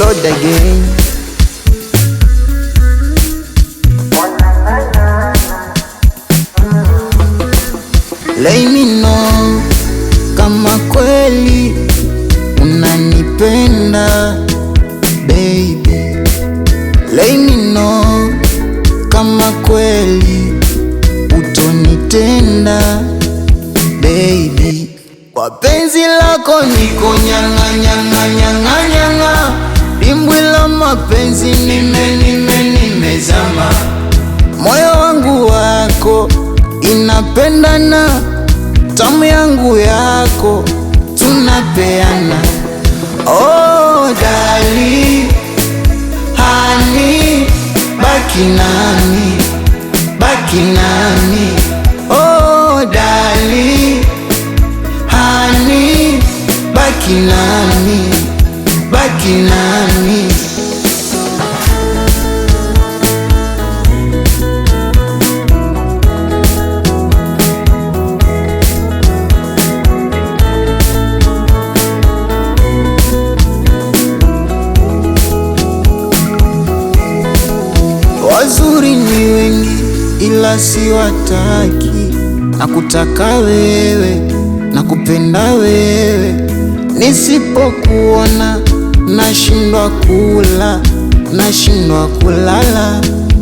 Lord again. Let me know kama kweli unanipenda baby. Let me know kama kweli utonitenda baby. Kwa penzi lako niko nyanga nyanga nyanga nyanga, dimbwi la mapenzi nimezama. Moyo wangu wako inapendana, tamu yangu yako tunapeana. Oh darling, honey, baki nami, baki nami. Oh darling, honey, baki nami, baki nami. Wazuri ni wengi ila siwataki, nakutaka wewe, nakupenda wewe. Nisipokuona nashindwa kula, nashindwa kulala,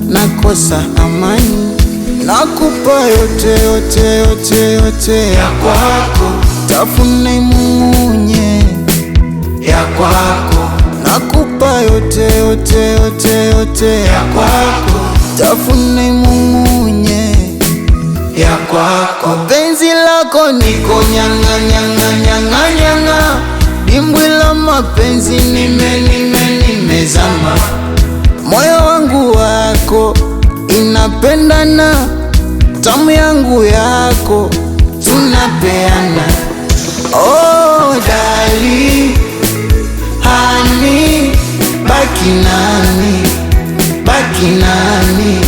nakosa amani. Nakupa yote yote yote yote ya kwako, tafune mumunye ya kwako. Nakupa yote yote yote yote ya kwako, tafune mumunye ya kwako. Penzi lako niko nyanga nyanga nyanga nyanga, dimbwi la mapenzi nimezama. Moyo wangu wako inapendana, tamu yangu yako tunapeana. Oh darling, honey, baki nami, baki nami.